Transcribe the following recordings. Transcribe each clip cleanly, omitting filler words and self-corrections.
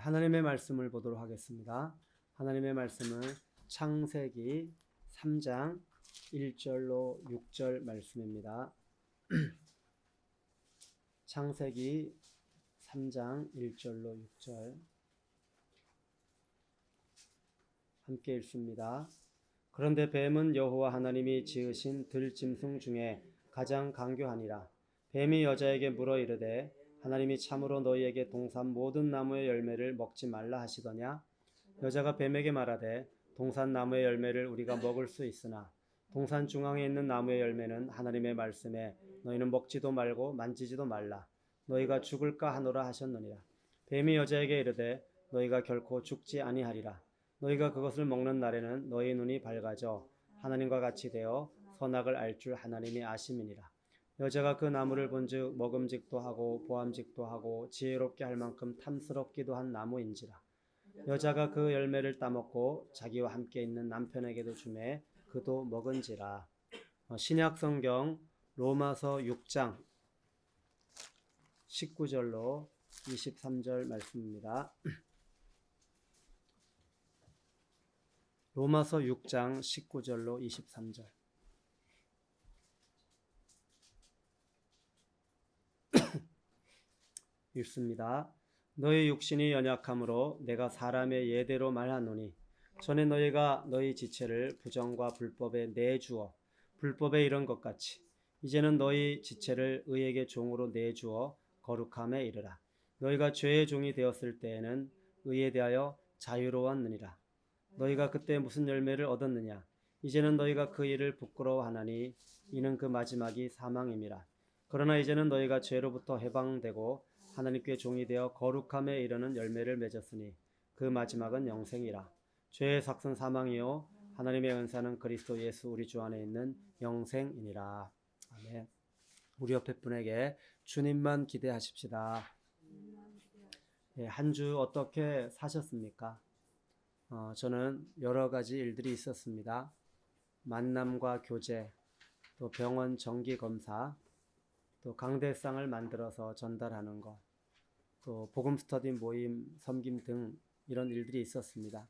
하나님의 말씀을 보도록 하겠습니다. 하나님의 말씀은 창세기 3장 1절로 6절 말씀입니다. 창세기 3장 1절로 6절 함께 읽습니다. 그런데 뱀은 여호와 하나님이 지으신 들짐승 중에 가장 간교하니라. 뱀이 여자에게 물어 이르되 하나님이 참으로 너희에게 동산 모든 나무의 열매를 먹지 말라 하시더냐? 여자가 뱀에게 말하되 동산 나무의 열매를 우리가 먹을 수 있으나 동산 중앙에 있는 나무의 열매는 하나님의 말씀에 너희는 먹지도 말고 만지지도 말라. 너희가 죽을까 하노라 하셨느니라. 뱀이 여자에게 이르되 너희가 결코 죽지 아니하리라. 너희가 그것을 먹는 날에는 너희 눈이 밝아져 하나님과 같이 되어 선악을 알 줄 하나님이 아심이니라. 여자가 그 나무를 본즉 먹음직도 하고 보암직도 하고 지혜롭게 할 만큼 탐스럽기도 한 나무인지라. 여자가 그 열매를 따먹고 자기와 함께 있는 남편에게도 주매 그도 먹은지라. 신약 성경 로마서 6장 19절로 23절 말씀입니다. 로마서 6장 19절로 23절. 읽습니다. 너희 육신이 연약함으로 내가 사람의 예대로 말하노니 전에 너희가 너희 지체를 부정과 불법에 내주어 불법에 이른 것 같이 이제는 너희 지체를 의에게 종으로 내주어 거룩함에 이르라. 너희가 죄의 종이 되었을 때에는 의에 대하여 자유로웠느니라. 너희가 그때 무슨 열매를 얻었느냐? 이제는 너희가 그 일을 부끄러워하나니 이는 그 마지막이 사망임이라. 그러나 이제는 너희가 죄로부터 해방되고 하나님께 종이 되어 거룩함에 이르는 열매를 맺었으니 그 마지막은 영생이라. 죄의 삭은 사망이요 하나님의 은사는 그리스도 예수 우리 주 안에 있는 영생이니라. 아멘. 우리 옆에 분에게 주님만 기대하십시다. 한 주 어떻게 사셨습니까? 저는 여러 가지 일들이 있었습니다. 만남과 교제, 또 병원 정기 검사, 또 강대상을 만들어서 전달하는 것, 또 복음 스터디 모임 섬김 등 이런 일들이 있었습니다.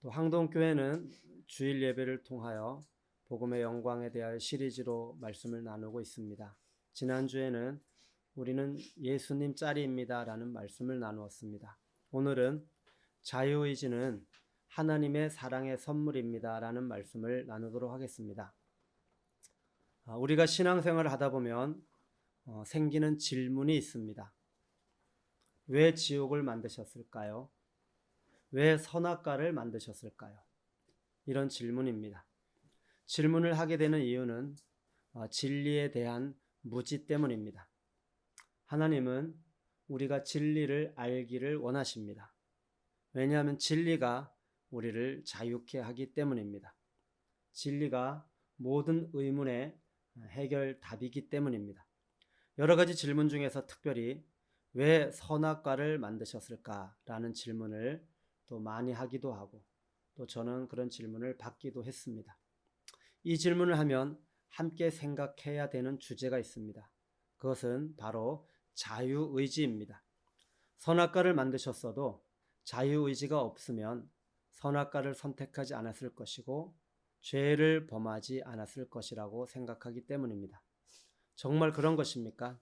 또 항동교회는 주일 예배를 통하여 복음의 영광에 대하여 시리즈로 말씀을 나누고 있습니다. 지난주에는 우리는 예수님 짤입니다 라는 말씀을 나누었습니다. 오늘은 자유의지는 하나님의 사랑의 선물입니다 라는 말씀을 나누도록 하겠습니다. 우리가 신앙생활을 하다 보면 생기는 질문이 있습니다. 왜 지옥을 만드셨을까요? 왜 선악과를 만드셨을까요? 이런 질문입니다. 질문을 하게 되는 이유는 진리에 대한 무지 때문입니다. 하나님은 우리가 진리를 알기를 원하십니다. 왜냐하면 진리가 우리를 자유케 하기 때문입니다. 진리가 모든 의문의 해결답이기 때문입니다. 여러 가지 질문 중에서 특별히 왜 선악과를 만드셨을까라는 질문을 또 많이 하기도 하고 또 저는 그런 질문을 받기도 했습니다. 이 질문을 하면 함께 생각해야 되는 주제가 있습니다. 그것은 바로 자유의지입니다. 선악과를 만드셨어도 자유의지가 없으면 선악과를 선택하지 않았을 것이고 죄를 범하지 않았을 것이라고 생각하기 때문입니다. 정말 그런 것입니까?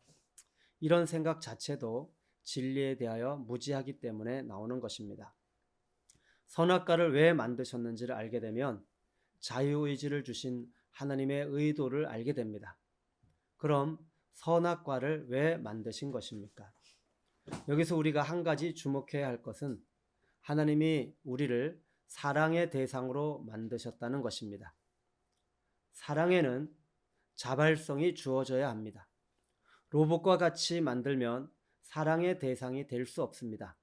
이런 생각 자체도 진리에 대하여 무지하기 때문에 나오는 것입니다. 선악과를 왜 만드셨는지를 알게 되면 자유의지를 주신 하나님의 의도를 알게 됩니다. 그럼 선악과를 왜 만드신 것입니까? 여기서 우리가 한 가지 주목해야 할 것은 하나님이 우리를 사랑의 대상으로 만드셨다는 것입니다. 사랑에는 자발성이 주어져야 합니다. 로봇과 같이 만들면 사랑의 대상이 될 수 없습니다.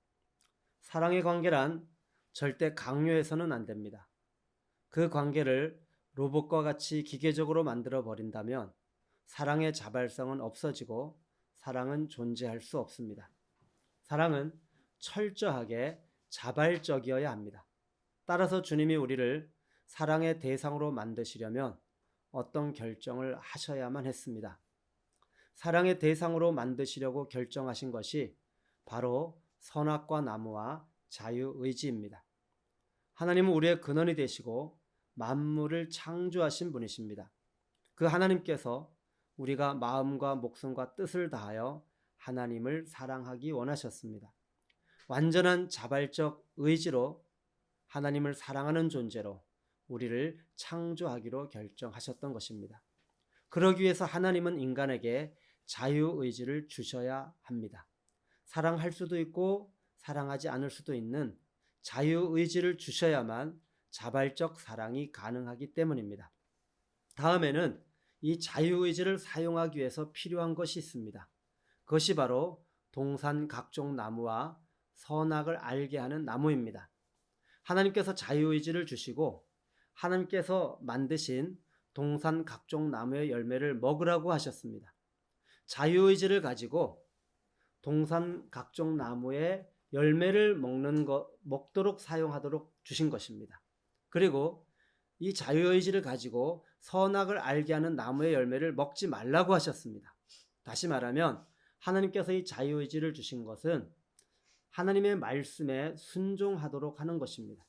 사랑의 관계란 절대 강요해서는 안 됩니다. 그 관계를 로봇과 같이 기계적으로 만들어 버린다면 사랑의 자발성은 없어지고 사랑은 존재할 수 없습니다. 사랑은 철저하게 자발적이어야 합니다. 따라서 주님이 우리를 사랑의 대상으로 만드시려면 어떤 결정을 하셔야만 했습니다. 사랑의 대상으로 만드시려고 결정하신 것이 바로 선악과 나무와 자유의지입니다. 하나님은 우리의 근원이 되시고 만물을 창조하신 분이십니다. 그 하나님께서 우리가 마음과 목숨과 뜻을 다하여 하나님을 사랑하기 원하셨습니다. 완전한 자발적 의지로 하나님을 사랑하는 존재로 우리를 창조하기로 결정하셨던 것입니다. 그러기 위해서 하나님은 인간에게 자유의지를 주셔야 합니다. 사랑할 수도 있고 사랑하지 않을 수도 있는 자유의지를 주셔야만 자발적 사랑이 가능하기 때문입니다. 다음에는 이 자유의지를 사용하기 위해서 필요한 것이 있습니다. 그것이 바로 동산 각종 나무와 선악을 알게 하는 나무입니다. 하나님께서 자유의지를 주시고 하나님께서 만드신 동산 각종 나무의 열매를 먹으라고 하셨습니다. 자유의지를 가지고 동산 각종 나무의 열매를 먹도록 사용하도록 주신 것입니다. 그리고 이 자유의지를 가지고 선악을 알게 하는 나무의 열매를 먹지 말라고 하셨습니다. 다시 말하면 하나님께서 이 자유의지를 주신 것은 하나님의 말씀에 순종하도록 하는 것입니다.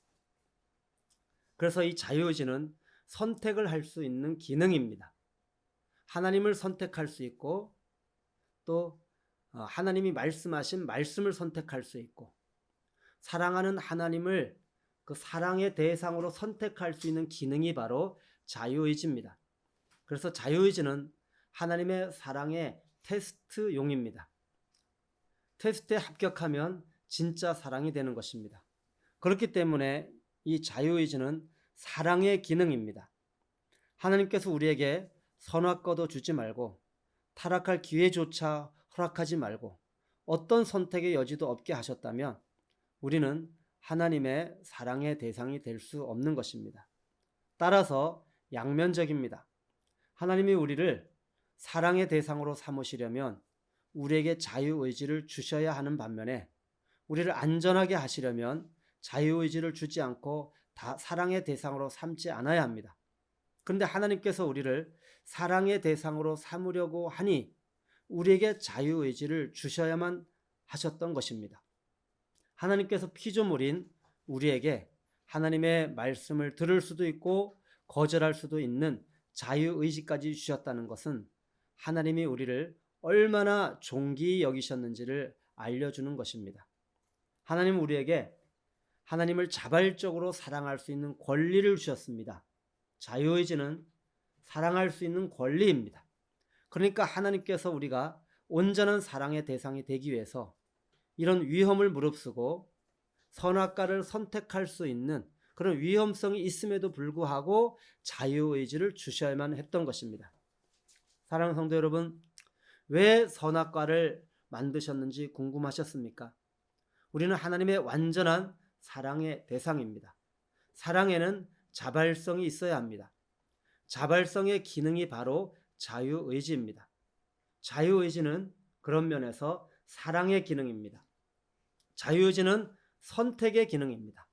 그래서 이 자유의지는 선택을 할 수 있는 기능입니다. 하나님을 선택할 수 있고 또 하나님이 말씀하신 말씀을 선택할 수 있고 사랑하는 하나님을 그 사랑의 대상으로 선택할 수 있는 기능이 바로 자유의지입니다. 그래서 자유의지는 하나님의 사랑의 테스트용입니다. 테스트에 합격하면 진짜 사랑이 되는 것입니다. 그렇기 때문에 이 자유의지는 사랑의 기능입니다. 하나님께서 우리에게 선악과도 주지 말고 타락할 기회조차 허락하지 말고 어떤 선택의 여지도 없게 하셨다면 우리는 하나님의 사랑의 대상이 될 수 없는 것입니다. 따라서 양면적입니다. 하나님이 우리를 사랑의 대상으로 삼으시려면 우리에게 자유의지를 주셔야 하는 반면에 우리를 안전하게 하시려면 자유의지를 주지 않고 다 사랑의 대상으로 삼지 않아야 합니다. 그런데 하나님께서 우리를 사랑의 대상으로 삼으려고 하니 우리에게 자유의지를 주셔야만 하셨던 것입니다. 하나님께서 피조물인 우리에게 하나님의 말씀을 들을 수도 있고 거절할 수도 있는 자유의지까지 주셨다는 것은 하나님이 우리를 얼마나 존귀히 여기셨는지를 알려주는 것입니다. 하나님은 우리에게 하나님을 자발적으로 사랑할 수 있는 권리를 주셨습니다. 자유의지는 사랑할 수 있는 권리입니다. 그러니까 하나님께서 우리가 온전한 사랑의 대상이 되기 위해서 이런 위험을 무릅쓰고 선악과를 선택할 수 있는 그런 위험성이 있음에도 불구하고 자유의지를 주셔야만 했던 것입니다. 사랑하는 성도 여러분, 왜 선악과를 만드셨는지 궁금하셨습니까? 우리는 하나님의 완전한 사랑의 대상입니다. 사랑에는 자발성이 있어야 합니다. 자발성의 기능이 바로 자유의지입니다. 자유의지는 그런 면에서 사랑의 기능입니다. 자유의지는 선택의 기능입니다.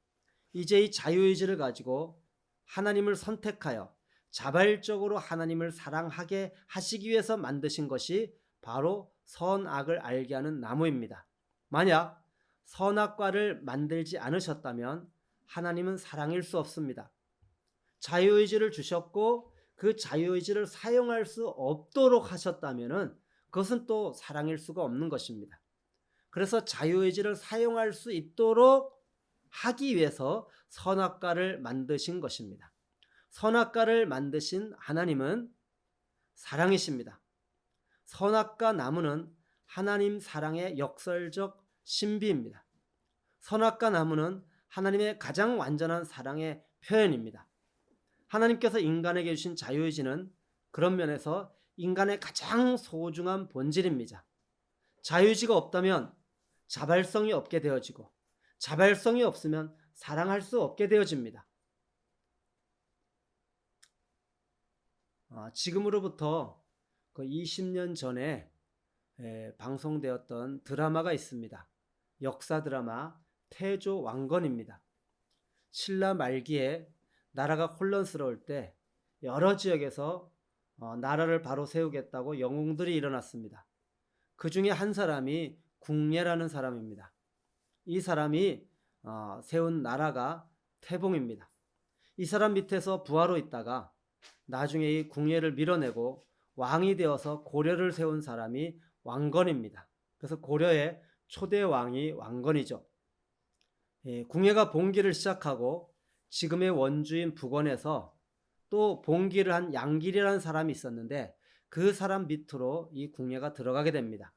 이제 이 자유의지를 가지고 하나님을 선택하여 자발적으로 하나님을 사랑하게 하시기 위해서 만드신 것이 바로 선악을 알게 하는 나무입니다. 만약 선악과를 만들지 않으셨다면 하나님은 사랑일 수 없습니다. 자유의지를 주셨고 그 자유의지를 사용할 수 없도록 하셨다면 그것은 또 사랑일 수가 없는 것입니다. 그래서 자유의지를 사용할 수 있도록 하기 위해서 선악과를 만드신 것입니다. 선악과를 만드신 하나님은 사랑이십니다. 선악과 나무는 하나님 사랑의 역설적 신비입니다. 선악과 나무는 하나님의 가장 완전한 사랑의 표현입니다. 하나님께서 인간에게 주신 자유의지는 그런 면에서 인간의 가장 소중한 본질입니다. 자유의지가 없다면 자발성이 없게 되어지고 자발성이 없으면 사랑할 수 없게 되어집니다. 지금으로부터 20년 전에 방송되었던 드라마가 있습니다. 역사 드라마 태조 왕건입니다. 신라 말기에 나라가 혼란스러울 때 여러 지역에서 나라를 바로 세우겠다고 영웅들이 일어났습니다. 그 중에 한 사람이 궁예라는 사람입니다. 이 사람이 세운 나라가 태봉입니다. 이 사람 밑에서 부하로 있다가 나중에 이 궁예를 밀어내고 왕이 되어서 고려를 세운 사람이 왕건입니다. 그래서 고려의 초대 왕이 왕건이죠. 궁예가 봉기를 시작하고 지금의 원주인 북원에서 또 봉기를 한 양길이라는 사람이 있었는데 그 사람 밑으로 이 궁예가 들어가게 됩니다.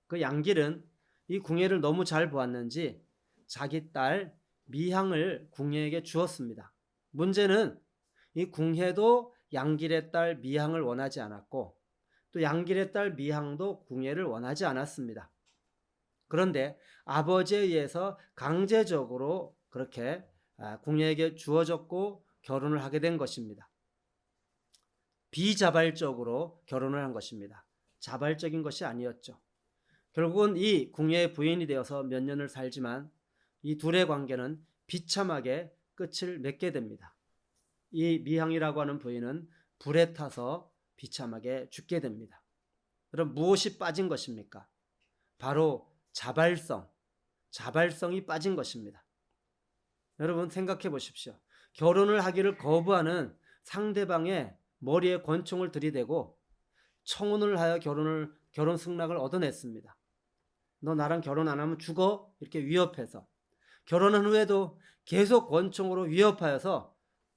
그 양길은 이 궁예를 너무 잘 보았는지 자기 딸 미향을 궁예에게 주었습니다. 문제는 이 궁예도 양길의 딸 미향을 원하지 않았고 또 양길의 딸 미향도 궁예를 원하지 않았습니다. 그런데 아버지에 의해서 강제적으로 그렇게 궁예에게 주어졌고 결혼을 하게 된 것입니다. 비자발적으로 결혼을 한 것입니다. 자발적인 것이 아니었죠. 결국은 이 궁예의 부인이 되어서 몇 년을 살지만 이 둘의 관계는 비참하게 끝을 맺게 됩니다. 이 미향이라고 하는 부인은 불에 타서 비참하게 죽게 됩니다. 그럼 무엇이 빠진 것입니까? 바로 자발성이 빠진 것입니다. 여러분 생각해 보십시오. 결혼을 하기를 거부하는 상대방의 머리에 권총을 들이대고 청혼을 하여 결혼 승낙을 얻어냈습니다. 너 나랑 결혼 안 하면 죽어? 이렇게 위협해서 결혼한 후에도 계속 권총으로 위협하여서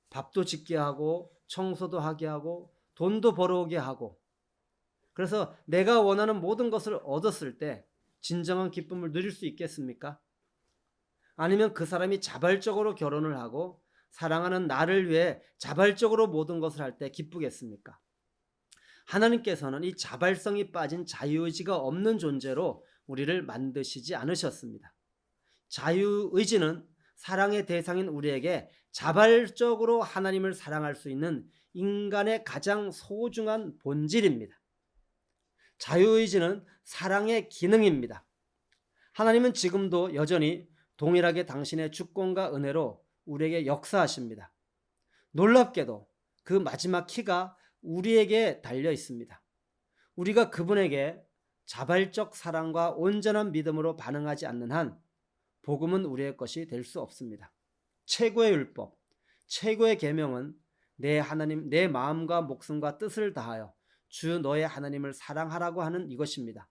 밥도 짓게 하고 청소도 하게 하고 돈도 벌어오게 하고 그래서 내가 원하는 모든 것을 얻었을 때 진정한 기쁨을 누릴 수 있겠습니까? 아니면 그 사람이 자발적으로 결혼을 하고 사랑하는 나를 위해 자발적으로 모든 것을 할 때 기쁘겠습니까? 하나님께서는 이 자발성이 빠진 자유의지가 없는 존재로 우리를 만드시지 않으셨습니다. 자유의지는 사랑의 대상인 우리에게 자발적으로 하나님을 사랑할 수 있는 인간의 가장 소중한 본질입니다. 자유의지는 사랑의 기능입니다. 하나님은 지금도 여전히 동일하게 당신의 주권과 은혜로 우리에게 역사하십니다. 놀랍게도 그 마지막 키가 우리에게 달려 있습니다. 우리가 그분에게 자발적 사랑과 온전한 믿음으로 반응하지 않는 한 복음은 우리의 것이 될 수 없습니다. 최고의 율법, 최고의 계명은 내 하나님, 내 마음과 목숨과 뜻을 다하여 주 너의 하나님을 사랑하라고 하는 이것입니다.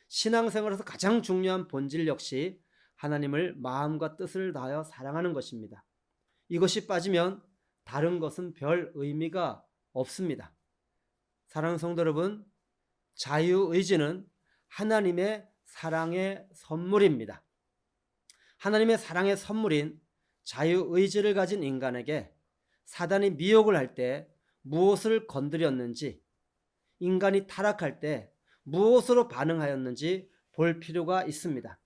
신앙생활에서 가장 중요한 본질 역시 하나님을 마음과 뜻을 다하여 사랑하는 것입니다. 이것이 빠지면 다른 것은 별 의미가 없습니다. 사랑하는 성도 여러분, 자유의지는 하나님의 사랑의 선물입니다. 하나님의 사랑의 선물인 자유의지를 가진 인간에게 사단이 미혹을 할 때 무엇을 건드렸는지, 인간이 타락할 때 무엇으로 반응하였는지 볼 필요가 있습니다.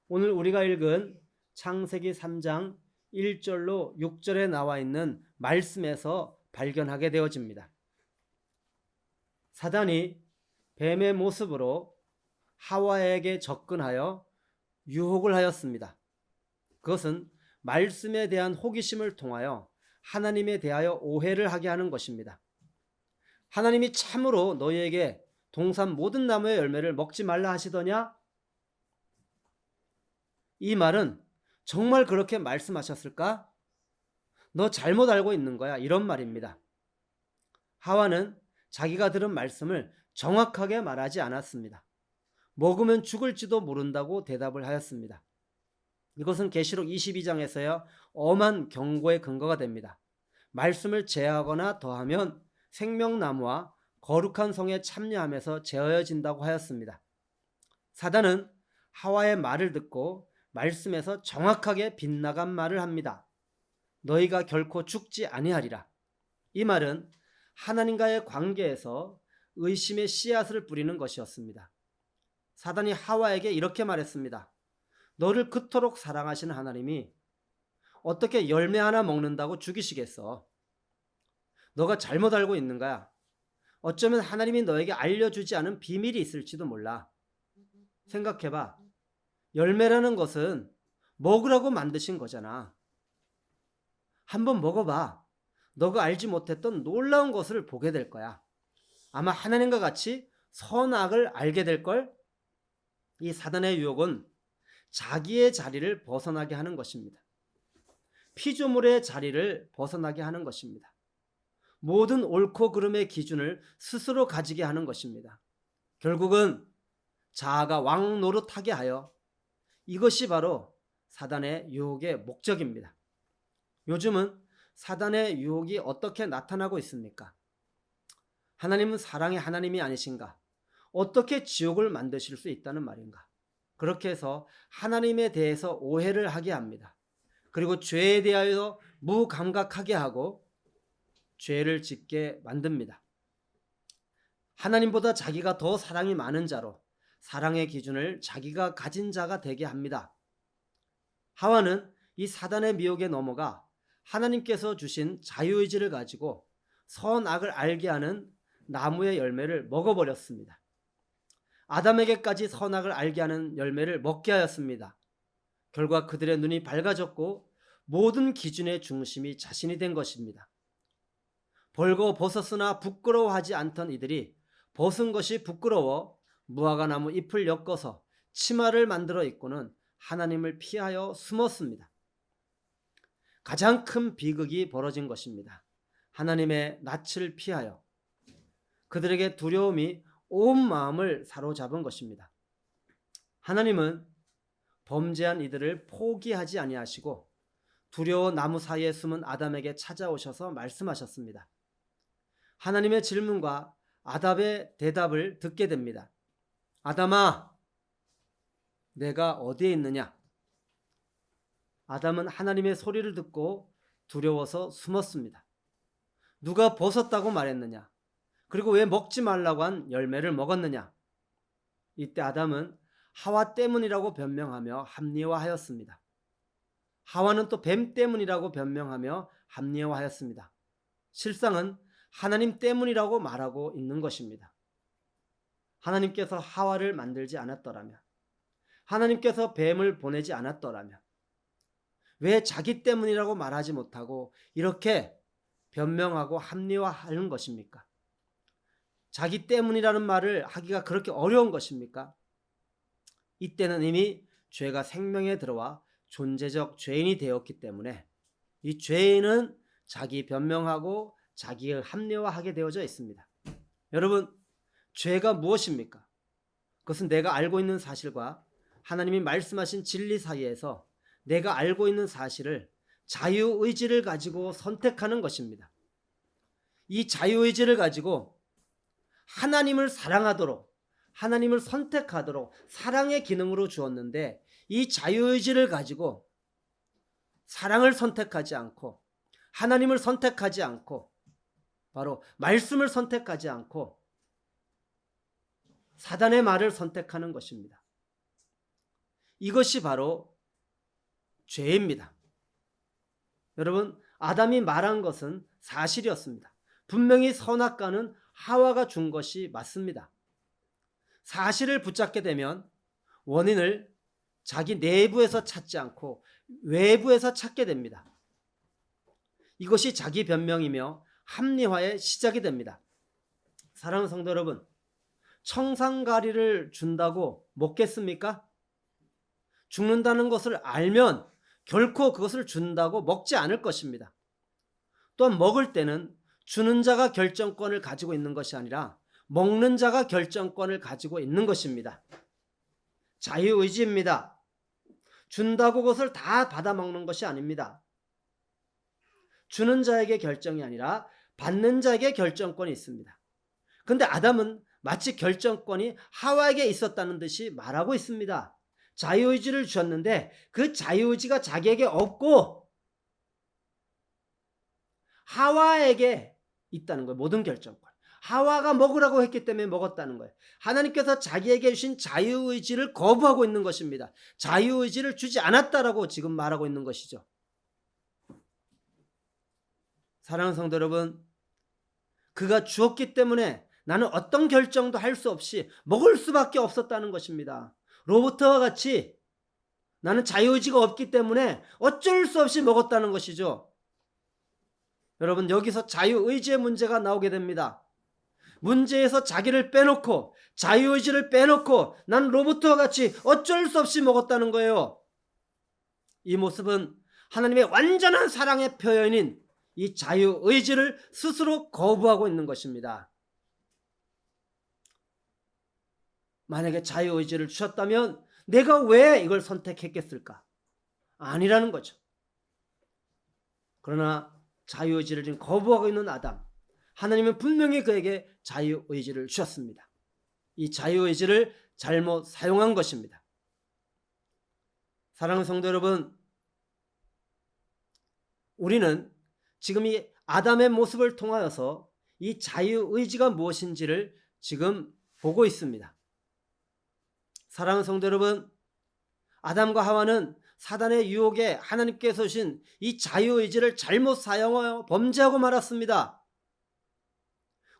오늘 우리가 읽은 창세기 3장 1절로 6절에 나와 있는 말씀에서 발견하게 되어집니다. 사단이 뱀의 모습으로 하와에게 접근하여 유혹을 하였습니다. 그것은 말씀에 대한 호기심을 통하여 하나님에 대하여 오해를 하게 하는 것입니다. 하나님이 참으로 너희에게 동산 모든 나무의 열매를 먹지 말라 하시더냐? 이 말은 정말 그렇게 말씀하셨을까? 너 잘못 알고 있는 거야. 이런 말입니다. 하와는 자기가 들은 말씀을 정확하게 말하지 않았습니다. 먹으면 죽을지도 모른다고 대답을 하였습니다. 이것은 계시록 22장에서야 엄한 경고의 근거가 됩니다. 말씀을 제하거나 더하면 생명나무와 거룩한 성에 참여하면서 제어진다고 하였습니다. 사단은 하와의 말을 듣고 말씀에서 정확하게 빗나간 말을 합니다. 너희가 결코 죽지 아니하리라. 이 말은 하나님과의 관계에서 의심의 씨앗을 뿌리는 것이었습니다. 사단이 하와에게 이렇게 말했습니다. 너를 그토록 사랑하시는 하나님이 어떻게 열매 하나 먹는다고 죽이시겠어? 너가 잘못 알고 있는 거야. 어쩌면 하나님이 너에게 알려주지 않은 비밀이 있을지도 몰라. 생각해봐. 열매라는 것은 먹으라고 만드신 거잖아. 한번 먹어봐. 너가 알지 못했던 놀라운 것을 보게 될 거야. 아마 하나님과 같이 선악을 알게 될걸? 이 사단의 유혹은 자기의 자리를 벗어나게 하는 것입니다. 피조물의 자리를 벗어나게 하는 것입니다. 모든 옳고 그름의 기준을 스스로 가지게 하는 것입니다. 결국은 자아가 왕 노릇하게 하여, 이것이 바로 사단의 유혹의 목적입니다. 요즘은 사단의 유혹이 어떻게 나타나고 있습니까? 하나님은 사랑의 하나님이 아니신가? 어떻게 지옥을 만드실 수 있다는 말인가? 그렇게 해서 하나님에 대해서 오해를 하게 합니다. 그리고 죄에 대하여 무감각하게 하고 죄를 짓게 만듭니다. 하나님보다 자기가 더 사랑이 많은 자로 사랑의 기준을 자기가 가진 자가 되게 합니다. 하와는 이 사단의 미혹에 넘어가 하나님께서 주신 자유의지를 가지고 선악을 알게 하는 나무의 열매를 먹어버렸습니다. 아담에게까지 선악을 알게 하는 열매를 먹게 하였습니다. 결과 그들의 눈이 밝아졌고 모든 기준의 중심이 자신이 된 것입니다. 벌거 벗었으나 부끄러워하지 않던 이들이 벗은 것이 부끄러워 무화과 나무 잎을 엮어서 치마를 만들어 입고는 하나님을 피하여 숨었습니다. 가장 큰 비극이 벌어진 것입니다. 하나님의 낯을 피하여 그들에게 두려움이 온 마음을 사로잡은 것입니다. 하나님은 범죄한 이들을 포기하지 아니하시고 두려워 나무 사이에 숨은 아담에게 찾아오셔서 말씀하셨습니다. 하나님의 질문과 아담의 대답을 듣게 됩니다. 아담아, 내가 어디에 있느냐? 아담은 하나님의 소리를 듣고 두려워서 숨었습니다. 누가 벗었다고 말했느냐? 그리고 왜 먹지 말라고 한 열매를 먹었느냐? 이때 아담은 하와 때문이라고 변명하며 합리화하였습니다. 하와는 또 뱀 때문이라고 변명하며 합리화하였습니다. 실상은 하나님 때문이라고 말하고 있는 것입니다. 하나님께서 하와를 만들지 않았더라면, 하나님께서 뱀을 보내지 않았더라면 왜 자기 때문이라고 말하지 못하고 이렇게 변명하고 합리화하는 것입니까? 자기 때문이라는 말을 하기가 그렇게 어려운 것입니까? 이때는 이미 죄가 생명에 들어와 존재적 죄인이 되었기 때문에 이 죄인은 자기 변명하고 자기를 합리화하게 되어져 있습니다. 여러분, 죄가 무엇입니까? 그것은 내가 알고 있는 사실과 하나님이 말씀하신 진리 사이에서 내가 알고 있는 사실을 자유의지를 가지고 선택하는 것입니다. 이 자유의지를 가지고 하나님을 사랑하도록, 하나님을 선택하도록 사랑의 기능으로 주었는데 이 자유의지를 가지고 사랑을 선택하지 않고 하나님을 선택하지 않고 바로 말씀을 선택하지 않고 사단의 말을 선택하는 것입니다. 이것이 바로 죄입니다. 여러분, 아담이 말한 것은 사실이었습니다. 분명히 선악과는 하와가 준 것이 맞습니다. 사실을 붙잡게 되면 원인을 자기 내부에서 찾지 않고 외부에서 찾게 됩니다. 이것이 자기 변명이며 합리화의 시작이 됩니다. 사랑하는 성도 여러분, 청산가리를 준다고 먹겠습니까? 죽는다는 것을 알면 결코 그것을 준다고 먹지 않을 것입니다. 또한 먹을 때는 주는 자가 결정권을 가지고 있는 것이 아니라 먹는 자가 결정권을 가지고 있는 것입니다. 자유의지입니다. 준다고 그것을 다 받아먹는 것이 아닙니다. 주는 자에게 결정이 아니라 받는 자에게 결정권이 있습니다. 그런데 아담은 마치 결정권이 하와에게 있었다는 듯이 말하고 있습니다. 자유의지를 주었는데 그 자유의지가 자기에게 없고 하와에게 있다는 거예요. 모든 결정권. 하와가 먹으라고 했기 때문에 먹었다는 거예요. 하나님께서 자기에게 주신 자유의지를 거부하고 있는 것입니다. 자유의지를 주지 않았다라고 지금 말하고 있는 것이죠. 사랑하는 성도 여러분, 그가 주었기 때문에 나는 어떤 결정도 할 수 없이 먹을 수밖에 없었다는 것입니다. 로봇과 같이 나는 자유의지가 없기 때문에 어쩔 수 없이 먹었다는 것이죠. 여러분, 여기서 자유의지의 문제가 나오게 됩니다. 문제에서 자기를 빼놓고 자유의지를 빼놓고 난 로봇과 같이 어쩔 수 없이 먹었다는 거예요. 이 모습은 하나님의 완전한 사랑의 표현인 이 자유의지를 스스로 거부하고 있는 것입니다. 만약에 자유의지를 주셨다면 내가 왜 이걸 선택했겠을까? 아니라는 거죠. 그러나 자유의지를 지금 거부하고 있는 아담, 하나님은 분명히 그에게 자유의지를 주셨습니다. 이 자유의지를 잘못 사용한 것입니다. 사랑하는 성도 여러분, 우리는 지금 이 아담의 모습을 통하여서 이 자유의지가 무엇인지를 지금 보고 있습니다. 사랑하는 성도 여러분, 아담과 하와는 사단의 유혹에 하나님께서 주신 이 자유의지를 잘못 사용하여 범죄하고 말았습니다.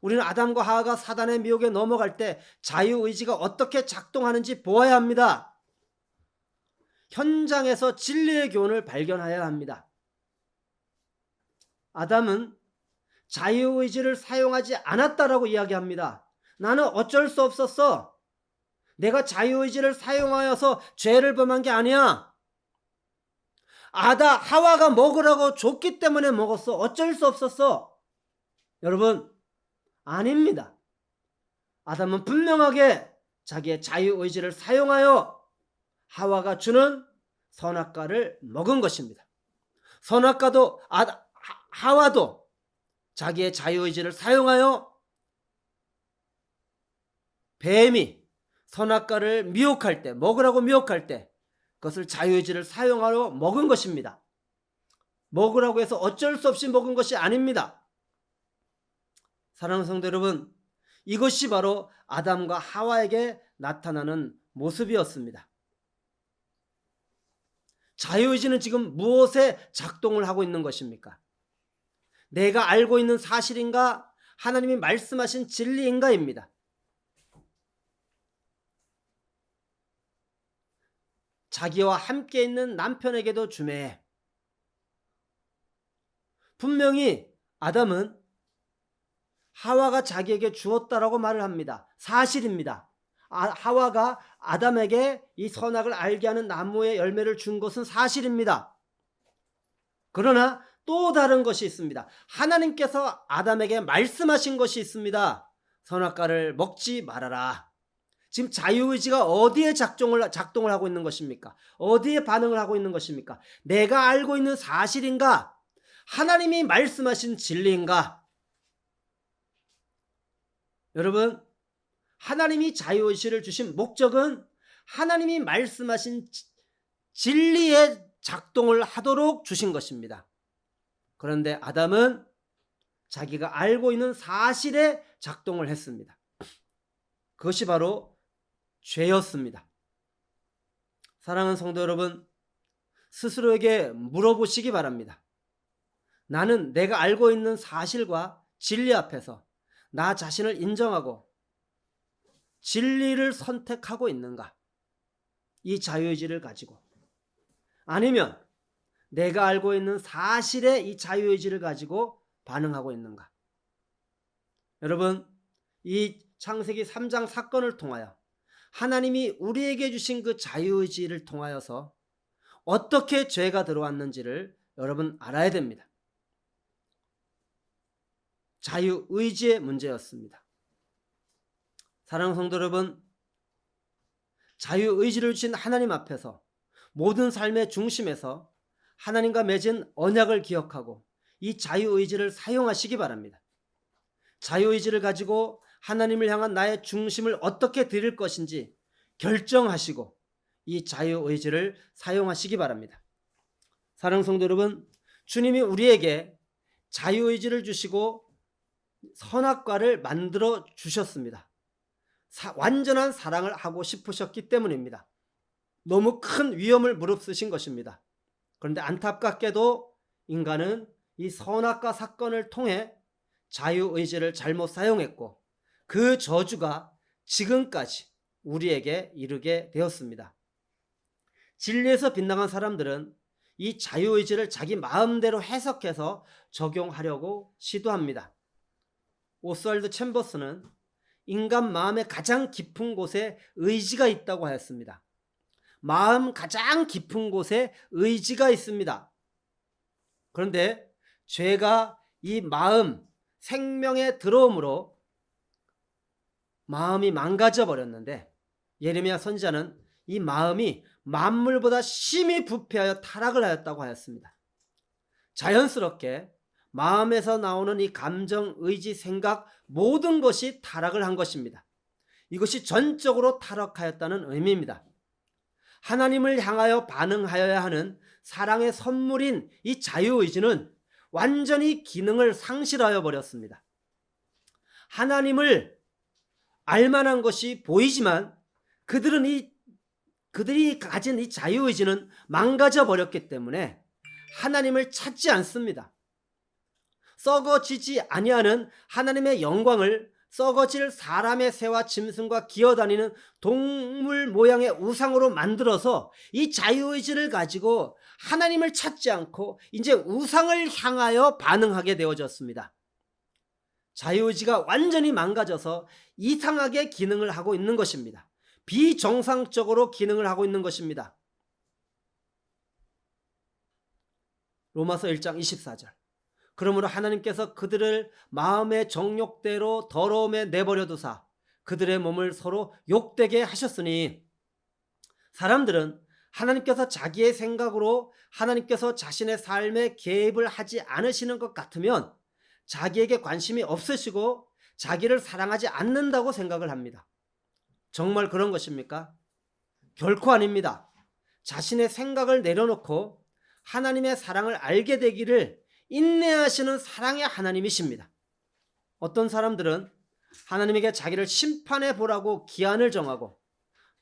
우리는 아담과 하와가 사단의 미혹에 넘어갈 때 자유의지가 어떻게 작동하는지 보아야 합니다. 현장에서 진리의 교훈을 발견해야 합니다. 아담은 자유의지를 사용하지 않았다라고 이야기합니다. 나는 어쩔 수 없었어. 내가 자유의지를 사용하여서 죄를 범한 게 아니야. 하와가 먹으라고 줬기 때문에 먹었어. 어쩔 수 없었어. 여러분, 아닙니다. 아담은 분명하게 자기의 자유의지를 사용하여 하와가 주는 선악과를 먹은 것입니다. 선악과도 하와도 자기의 자유의지를 사용하여 뱀이 선악과를 미혹할 때, 먹으라고 미혹할 때 그것을 자유의지를 사용하여 먹은 것입니다. 먹으라고 해서 어쩔 수 없이 먹은 것이 아닙니다. 사랑하는 성도 여러분, 이것이 바로 아담과 하와에게 나타나는 모습이었습니다. 자유의지는 지금 무엇에 작동을 하고 있는 것입니까? 내가 알고 있는 사실인가? 하나님이 말씀하신 진리인가입니다. 자기와 함께 있는 남편에게도 주매. 분명히 아담은 하와가 자기에게 주었다라고 말을 합니다. 사실입니다. 하와가 아담에게 이 선악을 알게 하는 나무의 열매를 준 것은 사실입니다. 그러나 또 다른 것이 있습니다. 하나님께서 아담에게 말씀하신 것이 있습니다. 선악과를 먹지 말아라. 지금 자유의지가 어디에 작동을 하고 있는 것입니까? 어디에 반응을 하고 있는 것입니까? 내가 알고 있는 사실인가? 하나님이 말씀하신 진리인가? 여러분, 하나님이 자유의지를 주신 목적은 하나님이 말씀하신 진리에 작동을 하도록 주신 것입니다. 그런데 아담은 자기가 알고 있는 사실에 작동을 했습니다. 그것이 바로 죄였습니다. 사랑하는 성도 여러분, 스스로에게 물어보시기 바랍니다. 나는 내가 알고 있는 사실과 진리 앞에서 나 자신을 인정하고 진리를 선택하고 있는가? 이 자유의지를 가지고. 아니면 내가 알고 있는 사실에 이 자유의지를 가지고 반응하고 있는가? 여러분, 이 창세기 3장 사건을 통하여 하나님이 우리에게 주신 그 자유의지를 통하여서 어떻게 죄가 들어왔는지를 여러분 알아야 됩니다. 자유의지의 문제였습니다. 사랑하는 성도 여러분, 자유의지를 주신 하나님 앞에서 모든 삶의 중심에서 하나님과 맺은 언약을 기억하고 이 자유의지를 사용하시기 바랍니다. 자유의지를 가지고 하나님을 향한 나의 중심을 어떻게 드릴 것인지 결정하시고 이 자유의지를 사용하시기 바랍니다. 사랑하는 성도 여러분, 주님이 우리에게 자유의지를 주시고 선악과를 만들어 주셨습니다. 완전한 사랑을 하고 싶으셨기 때문입니다. 너무 큰 위험을 무릅쓰신 것입니다. 그런데 안타깝게도 인간은 이 선악과 사건을 통해 자유의지를 잘못 사용했고 그 저주가 지금까지 우리에게 이르게 되었습니다. 진리에서 빗나간 사람들은 이 자유의지를 자기 마음대로 해석해서 적용하려고 시도합니다. 오스왈드 챔버스는 인간 마음의 가장 깊은 곳에 의지가 있다고 하였습니다. 마음 가장 깊은 곳에 의지가 있습니다. 그런데 죄가 이 마음, 생명에 들어옴으로 마음이 망가져 버렸는데, 예레미야 선지자는 이 마음이 만물보다 심히 부패하여 타락을 하였다고 하였습니다. 자연스럽게 마음에서 나오는 이 감정, 의지, 생각 모든 것이 타락을 한 것입니다. 이것이 전적으로 타락하였다는 의미입니다. 하나님을 향하여 반응하여야 하는 사랑의 선물인 이 자유의지는 완전히 기능을 상실하여 버렸습니다. 하나님을 알만한 것이 보이지만 그들이 가진 이 자유의지는 망가져 버렸기 때문에 하나님을 찾지 않습니다. 썩어지지 아니하는 하나님의 영광을 썩어질 사람의 새와 짐승과 기어다니는 동물 모양의 우상으로 만들어서 이 자유의지를 가지고 하나님을 찾지 않고 이제 우상을 향하여 반응하게 되어졌습니다. 자유의지가 완전히 망가져서 이상하게 기능을 하고 있는 것입니다. 비정상적으로 기능을 하고 있는 것입니다. 로마서 1장 24절. 그러므로 하나님께서 그들을 마음의 정욕대로 더러움에 내버려 두사 그들의 몸을 서로 욕되게 하셨으니, 사람들은 하나님께서 자기의 생각으로 하나님께서 자신의 삶에 개입을 하지 않으시는 것 같으면 자기에게 관심이 없으시고 자기를 사랑하지 않는다고 생각을 합니다. 정말 그런 것입니까? 결코 아닙니다. 자신의 생각을 내려놓고 하나님의 사랑을 알게 되기를 인내하시는 사랑의 하나님이십니다. 어떤 사람들은 하나님에게 자기를 심판해 보라고 기한을 정하고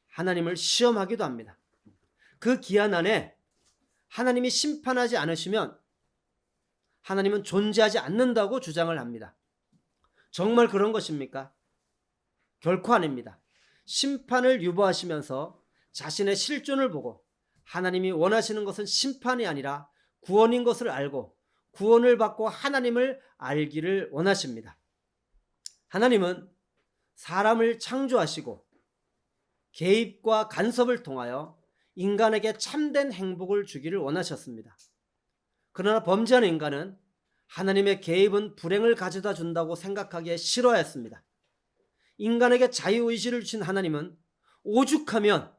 하나님을 시험하기도 합니다. 그 기한 안에 하나님이 심판하지 않으시면 하나님은 존재하지 않는다고 주장을 합니다. 정말 그런 것입니까? 결코 아닙니다. 심판을 유보하시면서 자신의 실존을 보고 하나님이 원하시는 것은 심판이 아니라 구원인 것을 알고 구원을 받고 하나님을 알기를 원하십니다. 하나님은 사람을 창조하시고 개입과 간섭을 통하여 인간에게 참된 행복을 주기를 원하셨습니다. 그러나 범죄하는 인간은 하나님의 개입은 불행을 가져다 준다고 생각하기에 싫어했습니다. 인간에게 자유의지를 주신 하나님은 오죽하면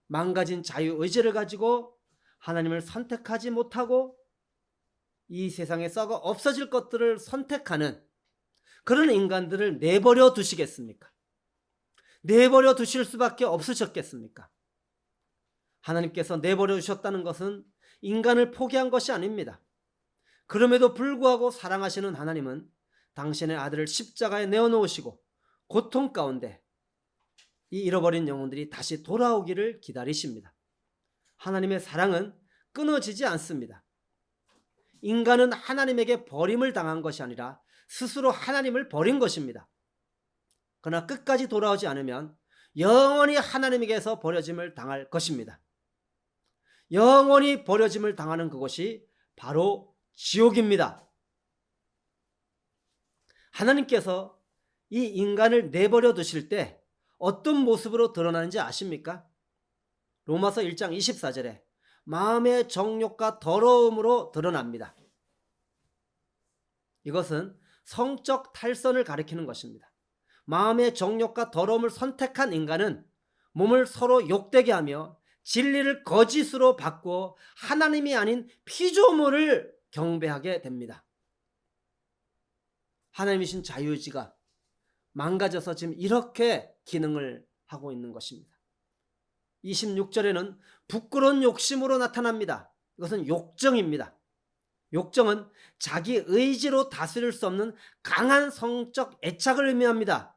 망가진 자유의지를 가지고 하나님을 선택하지 못하고 이 세상에 썩어 없어질 것들을 선택하는 그런 인간들을 내버려 두시겠습니까? 내버려 두실 수밖에 없으셨겠습니까? 하나님께서 내버려 두셨다는 것은 인간을 포기한 것이 아닙니다. 그럼에도 불구하고 사랑하시는 하나님은 당신의 아들을 십자가에 내어놓으시고 고통 가운데 이 잃어버린 영혼들이 다시 돌아오기를 기다리십니다. 하나님의 사랑은 끊어지지 않습니다. 인간은 하나님에게 버림을 당한 것이 아니라 스스로 하나님을 버린 것입니다. 그러나 끝까지 돌아오지 않으면 영원히 하나님에게서 버려짐을 당할 것입니다. 영원히 버려짐을 당하는 그것이 바로 지옥입니다. 하나님께서 이 인간을 내버려 두실 때 어떤 모습으로 드러나는지 아십니까? 로마서 1장 24절에 마음의 정욕과 더러움으로 드러납니다. 이것은 성적 탈선을 가리키는 것입니다. 마음의 정욕과 더러움을 선택한 인간은 몸을 서로 욕되게 하며 진리를 거짓으로 바꾸어 하나님이 아닌 피조물을 경배하게 됩니다. 하나님이신 자유의지가 망가져서 지금 이렇게 기능을 하고 있는 것입니다. 26절에는 부끄러운 욕심으로 나타납니다. 이것은 욕정입니다. 욕정은 자기 의지로 다스릴 수 없는 강한 성적 애착을 의미합니다.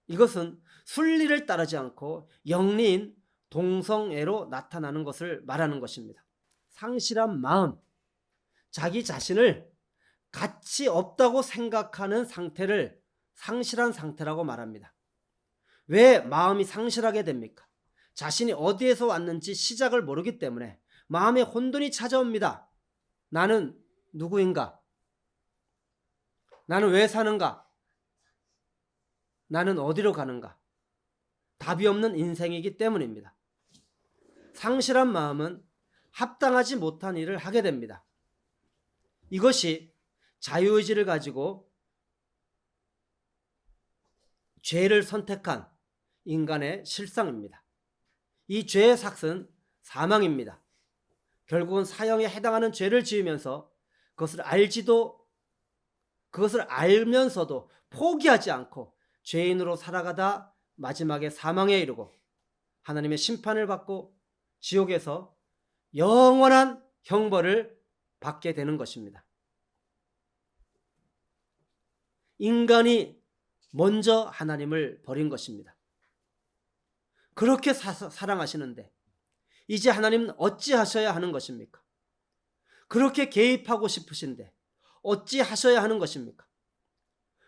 이것은 순리를 따르지 않고 영리인 동성애로 나타나는 것을 말하는 것입니다. 상실한 마음, 자기 자신을 가치 없다고 생각하는 상태를 상실한 상태라고 말합니다. 왜 마음이 상실하게 됩니까? 자신이 어디에서 왔는지 시작을 모르기 때문에 마음에 혼돈이 찾아옵니다. 나는 누구인가? 나는 왜 사는가? 나는 어디로 가는가? 답이 없는 인생이기 때문입니다. 상실한 마음은 합당하지 못한 일을 하게 됩니다. 이것이 자유의지를 가지고 죄를 선택한 인간의 실상입니다. 이 죄의 삭은 사망입니다. 결국은 사형에 해당하는 죄를 지으면서 그것을 알면서도 포기하지 않고 죄인으로 살아가다 마지막에 사망에 이르고 하나님의 심판을 받고 지옥에서 영원한 형벌을 받게 되는 것입니다. 인간이 먼저 하나님을 버린 것입니다. 그렇게 사랑하시는데 이제 하나님은 어찌하셔야 하는 것입니까? 그렇게 개입하고 싶으신데 어찌하셔야 하는 것입니까?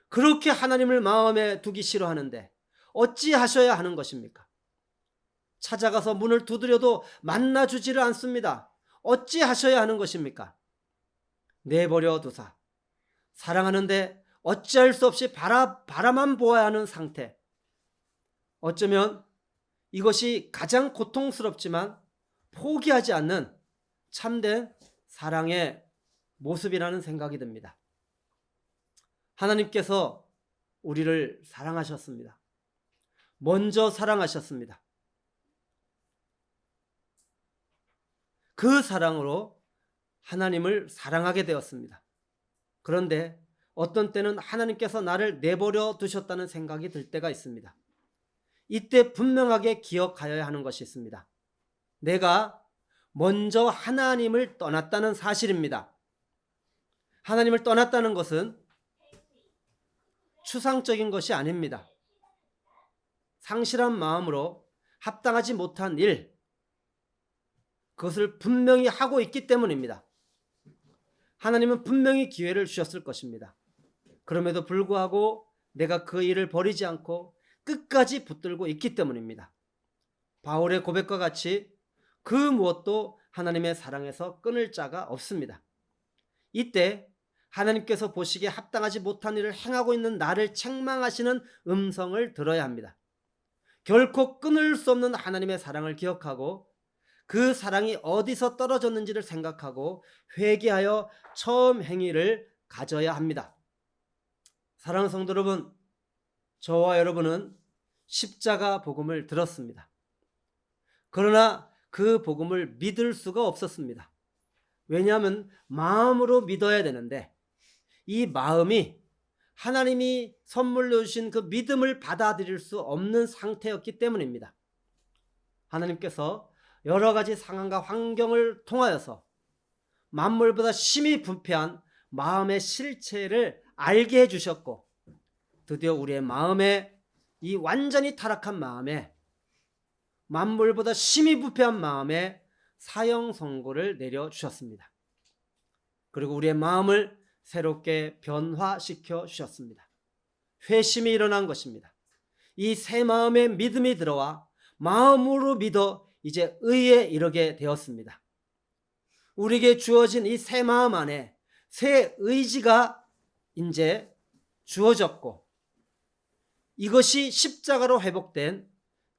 그렇게 하나님을 마음에 두기 싫어하는데 어찌하셔야 하는 것입니까? 찾아가서 문을 두드려도 만나주지를 않습니다. 어찌하셔야 하는 것입니까? 내버려 두사 사랑하는데 어찌할 수 없이 바라만 보아야 하는 상태. 어쩌면 이것이 가장 고통스럽지만 포기하지 않는 참된 사랑의 모습이라는 생각이 듭니다. 하나님께서 우리를 사랑하셨습니다. 먼저 사랑하셨습니다. 그 사랑으로 하나님을 사랑하게 되었습니다. 그런데 어떤 때는 하나님께서 나를 내버려 두셨다는 생각이 들 때가 있습니다. 이때 분명하게 기억하여야 하는 것이 있습니다. 내가 먼저 하나님을 떠났다는 사실입니다. 하나님을 떠났다는 것은 추상적인 것이 아닙니다. 상실한 마음으로 합당하지 못한 일, 그것을 분명히 하고 있기 때문입니다. 하나님은 분명히 기회를 주셨을 것입니다. 그럼에도 불구하고 내가 그 일을 버리지 않고 끝까지 붙들고 있기 때문입니다. 바울의 고백과 같이 그 무엇도 하나님의 사랑에서 끊을 자가 없습니다. 이때 하나님께서 보시기에 합당하지 못한 일을 행하고 있는 나를 책망하시는 음성을 들어야 합니다. 결코 끊을 수 없는 하나님의 사랑을 기억하고 그 사랑이 어디서 떨어졌는지를 생각하고 회개하여 처음 행위를 가져야 합니다. 사랑하는 성도 여러분, 저와 여러분은 십자가 복음을 들었습니다. 그러나 그 복음을 믿을 수가 없었습니다. 왜냐하면 마음으로 믿어야 되는데 이 마음이 하나님이 선물로 주신 그 믿음을 받아들일 수 없는 상태였기 때문입니다. 하나님께서 여러 가지 상황과 환경을 통하여서 만물보다 심히 부패한 마음의 실체를 알게 해주셨고 드디어 우리의 마음에 이 완전히 타락한 마음에 만물보다 심히 부패한 마음에 사형 선고를 내려주셨습니다. 그리고 우리의 마음을 새롭게 변화시켜 주셨습니다. 회심이 일어난 것입니다. 이 새 마음에 믿음이 들어와 마음으로 믿어 이제 의에 이르게 되었습니다. 우리에게 주어진 이 새 마음 안에 새 의지가 이제 주어졌고 이것이 십자가로 회복된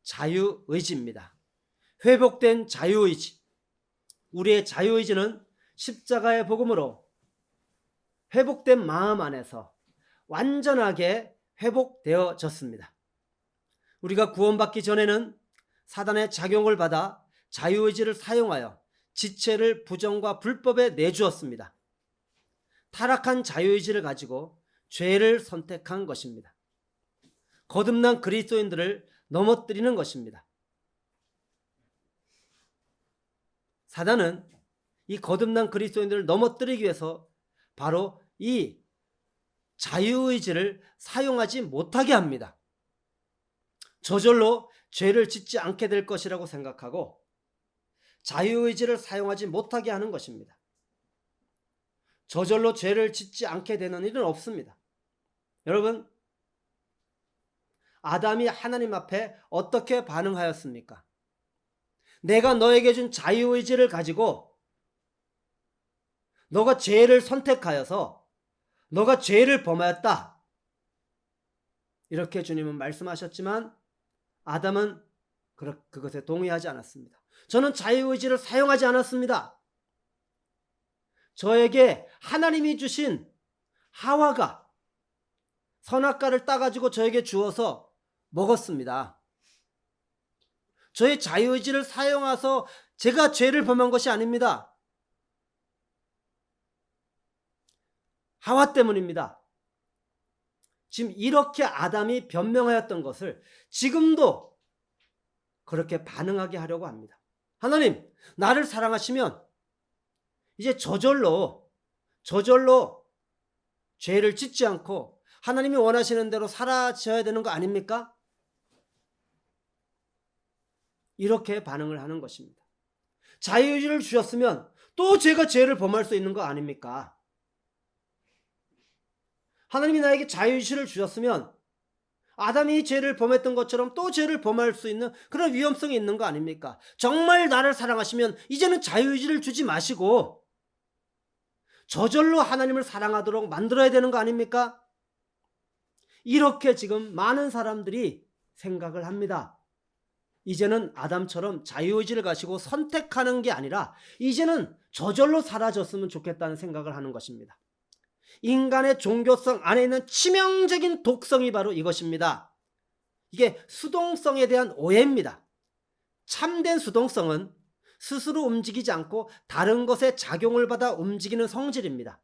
자유의지입니다. 회복된 자유의지. 우리의 자유의지는 십자가의 복음으로 회복된 마음 안에서 완전하게 회복되어졌습니다. 우리가 구원받기 전에는 사단의 작용을 받아 자유의지를 사용하여 지체를 부정과 불법에 내주었습니다. 타락한 자유의지를 가지고 죄를 선택한 것입니다. 거듭난 그리스도인들을 넘어뜨리는 것입니다. 사단은 이 거듭난 그리스도인들을 넘어뜨리기 위해서 바로 이 자유의지를 사용하지 못하게 합니다. 저절로 죄를 짓지 않게 될 것이라고 생각하고 자유의지를 사용하지 못하게 하는 것입니다. 저절로 죄를 짓지 않게 되는 일은 없습니다. 여러분, 아담이 하나님 앞에 어떻게 반응하였습니까? 내가 너에게 준 자유의지를 가지고 너가 죄를 선택하여서 너가 죄를 범하였다. 이렇게 주님은 말씀하셨지만 아담은 그것에 동의하지 않았습니다. 저는 자유의지를 사용하지 않았습니다. 저에게 하나님이 주신 하와가 선악과를 따가지고 저에게 주어서 먹었습니다. 저의 자유의지를 사용해서 제가 죄를 범한 것이 아닙니다. 하와 때문입니다. 지금 이렇게 아담이 변명하였던 것을 지금도 그렇게 반응하게 하려고 합니다. 하나님, 나를 사랑하시면 이제 저절로 죄를 짓지 않고 하나님이 원하시는 대로 살아져야 되는 거 아닙니까? 이렇게 반응을 하는 것입니다. 자유의지를 주셨으면 또 제가 죄를 범할 수 있는 거 아닙니까? 하나님이 나에게 자유의지를 주셨으면 아담이 죄를 범했던 것처럼 또 죄를 범할 수 있는 그런 위험성이 있는 거 아닙니까? 정말 나를 사랑하시면 이제는 자유의지를 주지 마시고 저절로 하나님을 사랑하도록 만들어야 되는 거 아닙니까? 이렇게 지금 많은 사람들이 생각을 합니다. 이제는 아담처럼 자유의지를 가지고 선택하는 게 아니라 이제는 저절로 사라졌으면 좋겠다는 생각을 하는 것입니다. 인간의 종교성 안에 있는 치명적인 독성이 바로 이것입니다. 이게 수동성에 대한 오해입니다. 참된 수동성은 스스로 움직이지 않고 다른 것의 작용을 받아 움직이는 성질입니다.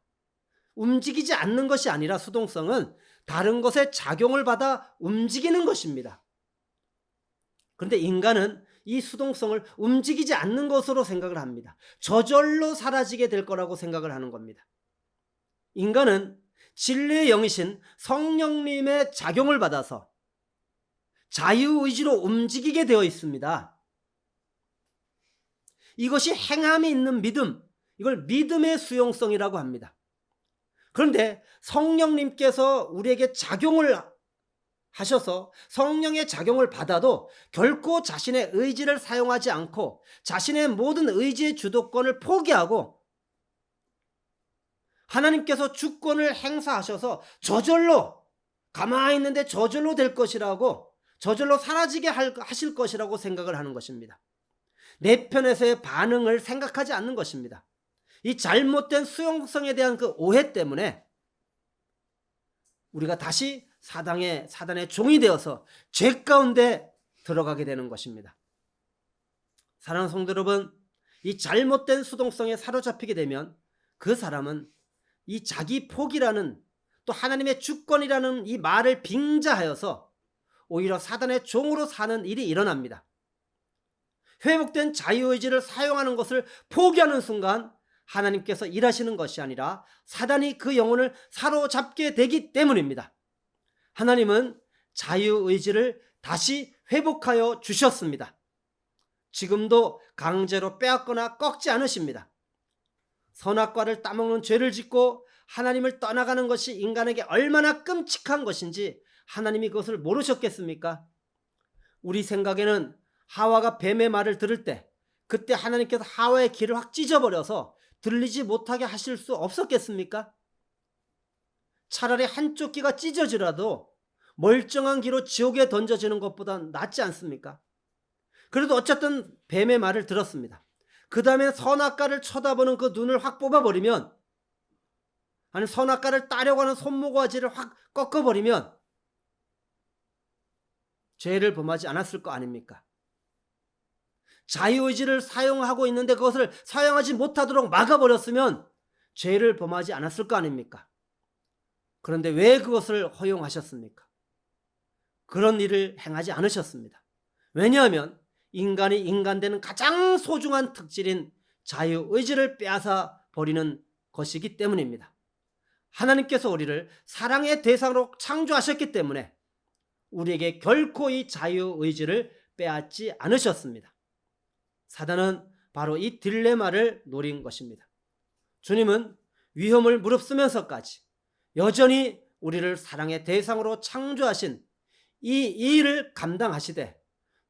움직이지 않는 것이 아니라 수동성은 다른 것의 작용을 받아 움직이는 것입니다. 그런데 인간은 이 수동성을 움직이지 않는 것으로 생각을 합니다. 저절로 사라지게 될 거라고 생각을 하는 겁니다. 인간은 진리의 영이신 성령님의 작용을 받아서 자유의지로 움직이게 되어 있습니다. 이것이 행함이 있는 믿음, 이걸 믿음의 수용성이라고 합니다. 그런데 성령님께서 우리에게 작용을 하셔서 성령의 작용을 받아도 결코 자신의 의지를 사용하지 않고 자신의 모든 의지의 주도권을 포기하고 하나님께서 주권을 행사하셔서 저절로 가만히 있는데 저절로 될 것이라고 저절로 사라지게 하실 것이라고 생각을 하는 것입니다. 내 편에서의 반응을 생각하지 않는 것입니다. 이 잘못된 수용성에 대한 그 오해 때문에 우리가 다시 사단의 종이 되어서 죄 가운데 들어가게 되는 것입니다. 사랑하는 성도 여러분, 이 잘못된 수동성에 사로잡히게 되면 그 사람은 이 자기 포기라는 또 하나님의 주권이라는 이 말을 빙자하여서 오히려 사단의 종으로 사는 일이 일어납니다. 회복된 자유의지를 사용하는 것을 포기하는 순간 하나님께서 일하시는 것이 아니라 사단이 그 영혼을 사로잡게 되기 때문입니다. 하나님은 자유의지를 다시 회복하여 주셨습니다. 지금도 강제로 빼앗거나 꺾지 않으십니다. 선악과를 따먹는 죄를 짓고 하나님을 떠나가는 것이 인간에게 얼마나 끔찍한 것인지 하나님이 그것을 모르셨겠습니까? 우리 생각에는 하와가 뱀의 말을 들을 때 그때 하나님께서 하와의 귀를 확 찢어버려서 들리지 못하게 하실 수 없었겠습니까? 차라리 한쪽 귀가 찢어지라도 멀쩡한 귀로 지옥에 던져지는 것보다 낫지 않습니까? 그래도 어쨌든 뱀의 말을 들었습니다. 그 다음에 선악과를 쳐다보는 그 눈을 확 뽑아버리면, 아니 선악과를 따려고 하는 손모가지를 확 꺾어버리면 죄를 범하지 않았을 거 아닙니까? 자유의지를 사용하고 있는데 그것을 사용하지 못하도록 막아버렸으면 죄를 범하지 않았을 거 아닙니까? 그런데 왜 그것을 허용하셨습니까? 그런 일을 행하지 않으셨습니다. 왜냐하면 인간이 인간되는 가장 소중한 특질인 자유의지를 빼앗아 버리는 것이기 때문입니다. 하나님께서 우리를 사랑의 대상으로 창조하셨기 때문에 우리에게 결코 이 자유의지를 빼앗지 않으셨습니다. 사단은 바로 이 딜레마를 노린 것입니다. 주님은 위험을 무릅쓰면서까지 여전히 우리를 사랑의 대상으로 창조하신 이 일을 감당하시되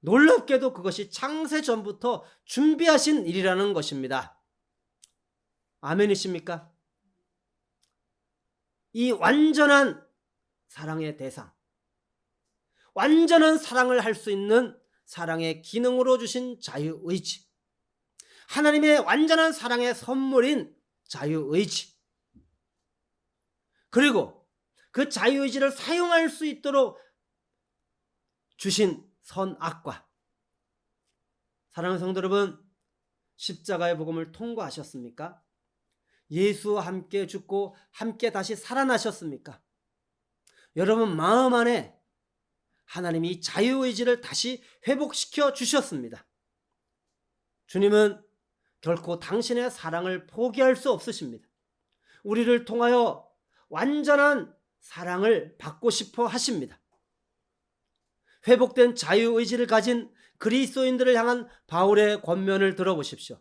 놀랍게도 그것이 창세 전부터 준비하신 일이라는 것입니다. 아멘이십니까? 이 완전한 사랑의 대상, 완전한 사랑을 할 수 있는 사랑의 기능으로 주신 자유의지, 하나님의 완전한 사랑의 선물인 자유의지, 그리고 그 자유의지를 사용할 수 있도록 주신 선악과. 사랑하는 성도 여러분, 십자가의 복음을 통과하셨습니까? 예수와 함께 죽고 함께 다시 살아나셨습니까? 여러분 마음 안에 하나님이 자유의지를 다시 회복시켜 주셨습니다. 주님은 결코 당신의 사랑을 포기할 수 없으십니다. 우리를 통하여 완전한 사랑을 받고 싶어 하십니다. 회복된 자유의지를 가진 그리스도인들을 향한 바울의 권면을 들어보십시오.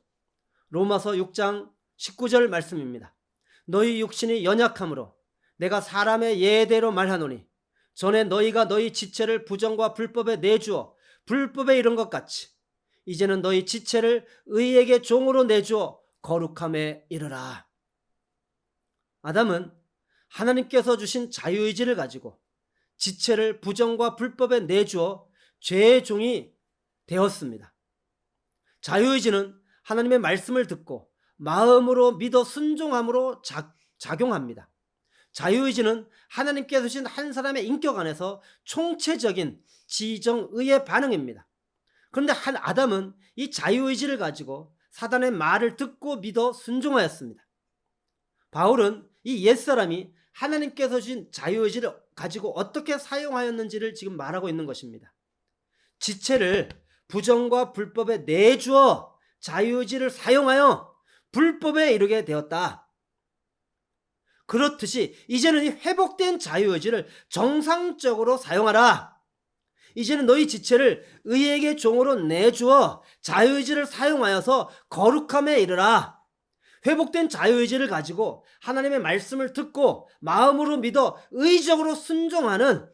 로마서 6장 19절 말씀입니다. 너희 육신이 연약함으로 내가 사람의 예대로 말하노니 전에 너희가 너희 지체를 부정과 불법에 내주어 불법에 이른 것 같이 이제는 너희 지체를 의에게 종으로 내주어 거룩함에 이르라. 아담은 하나님께서 주신 자유의지를 가지고 지체를 부정과 불법에 내주어 죄의 종이 되었습니다. 자유의지는 하나님의 말씀을 듣고 마음으로 믿어 순종함으로 작용합니다. 자유의지는 하나님께서 주신 한 사람의 인격 안에서 총체적인 지정의의 반응입니다. 그런데 한 아담은 이 자유의지를 가지고 사단의 말을 듣고 믿어 순종하였습니다. 바울은 이 옛사람이 하나님께서 주신 자유의지를 가지고 어떻게 사용하였는지를 지금 말하고 있는 것입니다. 지체를 부정과 불법에 내주어 자유의지를 사용하여 불법에 이르게 되었다. 그렇듯이 이제는 이 회복된 자유의지를 정상적으로 사용하라. 이제는 너희 지체를 의에게 종으로 내주어 자유의지를 사용하여서 거룩함에 이르라. 회복된 자유의지를 가지고 하나님의 말씀을 듣고 마음으로 믿어 의적으로 순종하는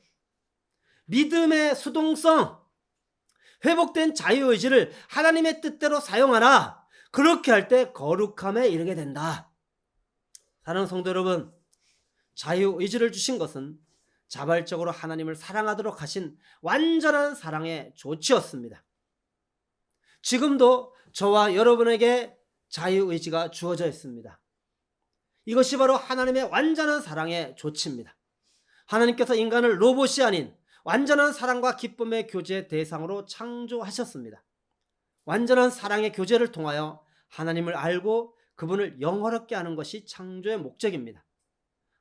믿음의 수동성, 회복된 자유의지를 하나님의 뜻대로 사용하라. 그렇게 할 때 거룩함에 이르게 된다. 사랑하는 성도 여러분, 자유의지를 주신 것은 자발적으로 하나님을 사랑하도록 하신 완전한 사랑의 조치였습니다. 지금도 저와 여러분에게 자유의지가 주어져 있습니다. 이것이 바로 하나님의 완전한 사랑의 조치입니다. 하나님께서 인간을 로봇이 아닌 완전한 사랑과 기쁨의 교제 대상으로 창조하셨습니다. 완전한 사랑의 교제를 통하여 하나님을 알고 그분을 영화롭게 하는 것이 창조의 목적입니다.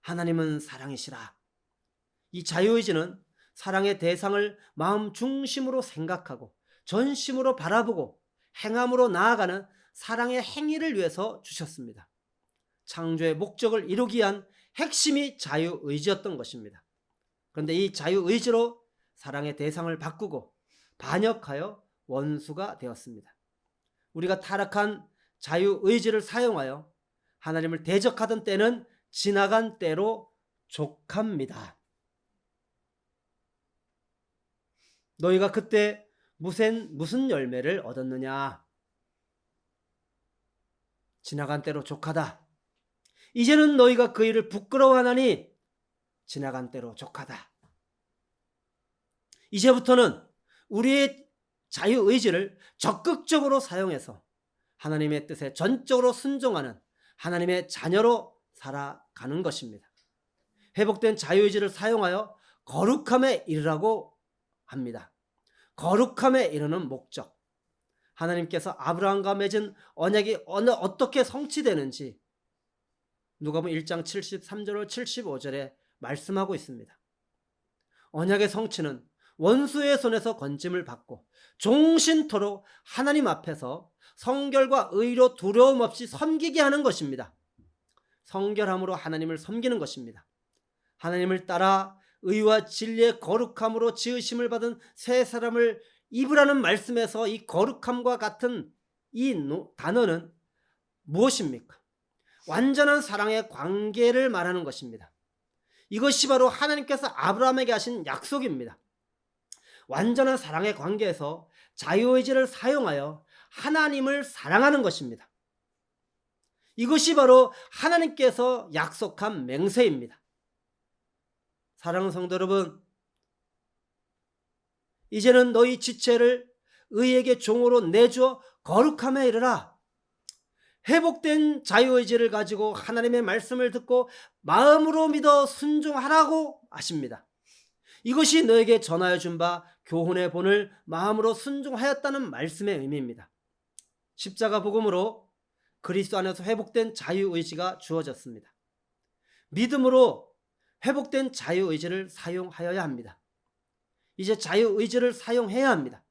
하나님은 사랑이시라. 이 자유의지는 사랑의 대상을 마음 중심으로 생각하고 전심으로 바라보고 행함으로 나아가는 사랑의 행위를 위해서 주셨습니다. 창조의 목적을 이루기 위한 핵심이 자유의지였던 것입니다. 그런데 이 자유의지로 사랑의 대상을 바꾸고 반역하여 원수가 되었습니다. 우리가 타락한 자유의지를 사용하여 하나님을 대적하던 때는 지나간 때로 족합니다. 너희가 그때 무슨 열매를 얻었느냐? 지나간 때로 족하다. 이제는 너희가 그 일을 부끄러워하나니 지나간 때로 족하다. 이제부터는 우리의 자유의지를 적극적으로 사용해서 하나님의 뜻에 전적으로 순종하는 하나님의 자녀로 살아가는 것입니다. 회복된 자유의지를 사용하여 거룩함에 이르라고 합니다. 거룩함에 이르는 목적. 하나님께서 아브라함과 맺은 언약이 어떻게 성취되는지 누가복음 1장 73절 75절에 말씀하고 있습니다. 언약의 성취는 원수의 손에서 건짐을 받고 종신토록 하나님 앞에서 성결과 의로 두려움 없이 섬기게 하는 것입니다. 성결함으로 하나님을 섬기는 것입니다. 하나님을 따라 의와 진리의 거룩함으로 지으심을 받은 새 사람을 입으라는 말씀에서 이 거룩함과 같은 이 단어는 무엇입니까? 완전한 사랑의 관계를 말하는 것입니다. 이것이 바로 하나님께서 아브라함에게 하신 약속입니다. 완전한 사랑의 관계에서 자유의지를 사용하여 하나님을 사랑하는 것입니다. 이것이 바로 하나님께서 약속한 맹세입니다. 사랑하는 성도 여러분, 이제는 너희 지체를 의에게 종으로 내주어 거룩함에 이르라. 회복된 자유의지를 가지고 하나님의 말씀을 듣고 마음으로 믿어 순종하라고 하십니다. 이것이 너에게 전하여 준 바 교훈의 본을 마음으로 순종하였다는 말씀의 의미입니다. 십자가 복음으로 그리스도 안에서 회복된 자유의지가 주어졌습니다. 믿음으로 회복된 자유의지를 사용하여야 합니다. 이제 자유의지를 사용해야 합니다.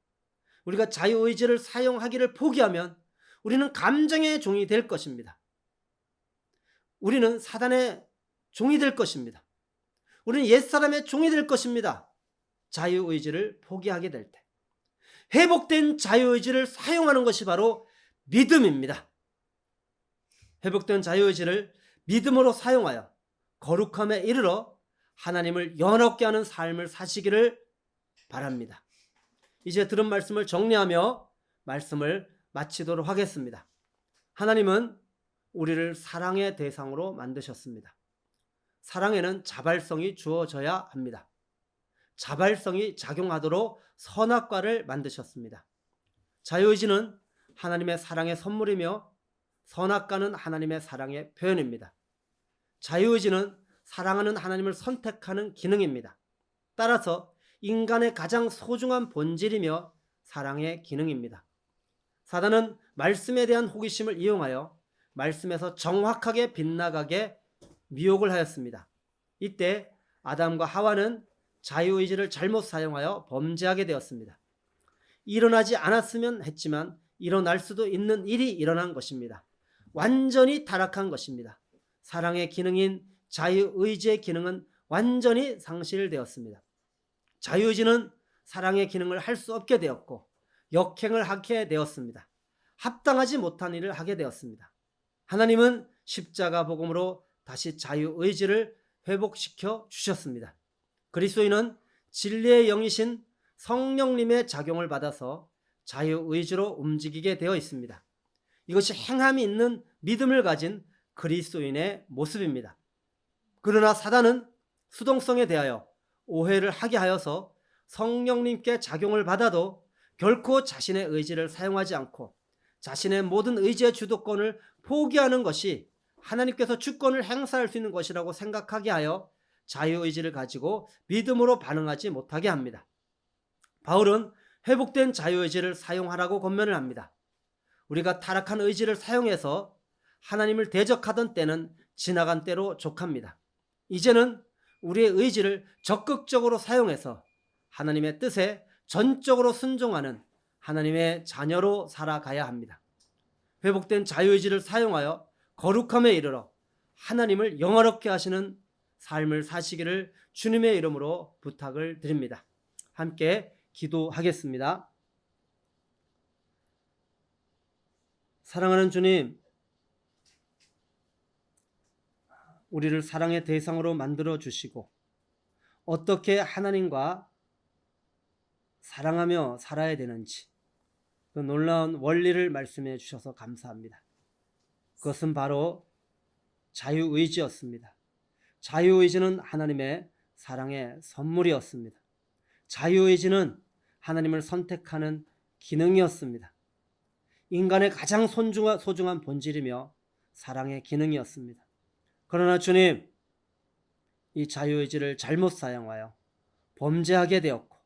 우리가 자유의지를 사용하기를 포기하면 우리는 감정의 종이 될 것입니다. 우리는 사단의 종이 될 것입니다. 우리는 옛사람의 종이 될 것입니다. 자유의지를 포기하게 될 때. 회복된 자유의지를 사용하는 것이 바로 믿음입니다. 회복된 자유의지를 믿음으로 사용하여 거룩함에 이르러 하나님을 영원하게 하는 삶을 사시기를 바랍니다. 이제 들은 말씀을 정리하며 말씀을 마치도록 하겠습니다. 하나님은 우리를 사랑의 대상으로 만드셨습니다. 사랑에는 자발성이 주어져야 합니다. 자발성이 작용하도록 선악과를 만드셨습니다. 자유의지는 하나님의 사랑의 선물이며 선악과는 하나님의 사랑의 표현입니다. 자유의지는 사랑하는 하나님을 선택하는 기능입니다. 따라서 인간의 가장 소중한 본질이며 사랑의 기능입니다. 사단은 말씀에 대한 호기심을 이용하여 말씀에서 정확하게 빗나가게 미혹을 하였습니다. 이때 아담과 하와는 자유의지를 잘못 사용하여 범죄하게 되었습니다. 일어나지 않았으면 했지만 일어날 수도 있는 일이 일어난 것입니다. 완전히 타락한 것입니다. 사랑의 기능인 자유의지의 기능은 완전히 상실되었습니다. 자유의지는 사랑의 기능을 할 수 없게 되었고 역행을 하게 되었습니다. 합당하지 못한 일을 하게 되었습니다. 하나님은 십자가 복음으로 다시 자유의지를 회복시켜 주셨습니다. 그리스도인은 진리의 영이신 성령님의 작용을 받아서 자유의지로 움직이게 되어 있습니다. 이것이 행함이 있는 믿음을 가진 그리스도인의 모습입니다. 그러나 사단은 수동성에 대하여 오해를 하게 하여서 성령님께 작용을 받아도 결코 자신의 의지를 사용하지 않고 자신의 모든 의지의 주도권을 포기하는 것이 하나님께서 주권을 행사할 수 있는 것이라고 생각하게 하여 자유의지를 가지고 믿음으로 반응하지 못하게 합니다. 바울은 회복된 자유의지를 사용하라고 권면을 합니다. 우리가 타락한 의지를 사용해서 하나님을 대적하던 때는 지나간 때로 족합니다. 이제는 우리의 의지를 적극적으로 사용해서 하나님의 뜻에 전적으로 순종하는 하나님의 자녀로 살아가야 합니다. 회복된 자유의지를 사용하여 거룩함에 이르러 하나님을 영화롭게 하시는 삶을 사시기를 주님의 이름으로 부탁을 드립니다. 함께 기도하겠습니다. 사랑하는 주님, 우리를 사랑의 대상으로 만들어 주시고 어떻게 하나님과 사랑하며 살아야 되는지 그 놀라운 원리를 말씀해 주셔서 감사합니다. 그것은 바로 자유의지였습니다. 자유의지는 하나님의 사랑의 선물이었습니다. 자유의지는 하나님을 선택하는 기능이었습니다. 인간의 가장 소중한 본질이며 사랑의 기능이었습니다. 그러나 주님, 이 자유의지를 잘못 사용하여 범죄하게 되었고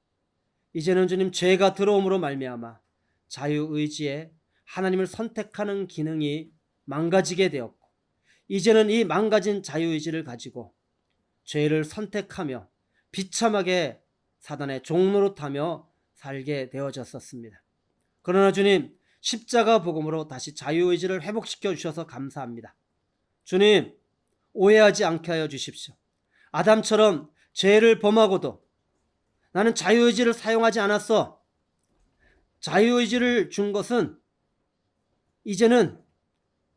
이제는 주님 죄가 들어옴으로 말미암아 자유의지에 하나님을 선택하는 기능이 망가지게 되었고 이제는 이 망가진 자유의지를 가지고 죄를 선택하며 비참하게 사단의 종노릇하며 살게 되어졌었습니다. 그러나 주님, 십자가 복음으로 다시 자유의지를 회복시켜 주셔서 감사합니다. 주님, 오해하지 않게 하여 주십시오. 아담처럼 죄를 범하고도 나는 자유의지를 사용하지 않았어. 자유의지를 준 것은 이제는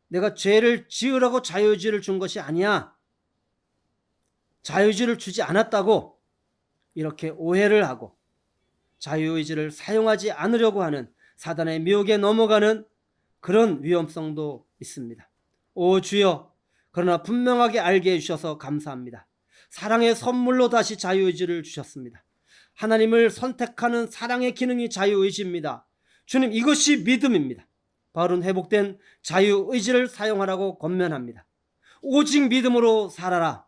내가 죄를 지으라고 자유의지를 준 것이 아니야. 자유의지를 주지 않았다고 이렇게 오해를 하고 자유의지를 사용하지 않으려고 하는 사단의 미혹에 넘어가는 그런 위험성도 있습니다. 오 주여, 그러나 분명하게 알게 해주셔서 감사합니다. 사랑의 선물로 다시 자유의지를 주셨습니다. 하나님을 선택하는 사랑의 기능이 자유의지입니다. 주님, 이것이 믿음입니다. 바울은 회복된 자유의지를 사용하라고 권면합니다. 오직 믿음으로 살아라.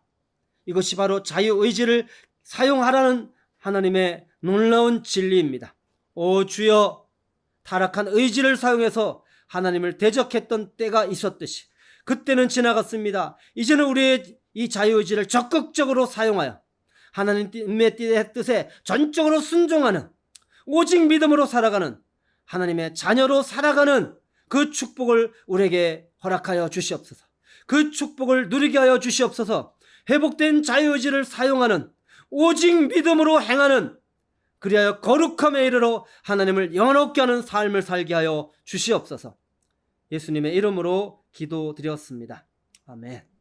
이것이 바로 자유의지를 사용하라는 하나님의 놀라운 진리입니다. 오 주여, 타락한 의지를 사용해서 하나님을 대적했던 때가 있었듯이 그때는 지나갔습니다. 이제는 우리의 이 자유의지를 적극적으로 사용하여 하나님의 뜻에 전적으로 순종하는, 오직 믿음으로 살아가는, 하나님의 자녀로 살아가는 그 축복을 우리에게 허락하여 주시옵소서. 그 축복을 누리게 하여 주시옵소서. 회복된 자유의지를 사용하는, 오직 믿음으로 행하는, 그리하여 거룩함에 이르러 하나님을 영원롭게 하는 삶을 살게 하여 주시옵소서. 예수님의 이름으로 기도드렸습니다. 아멘.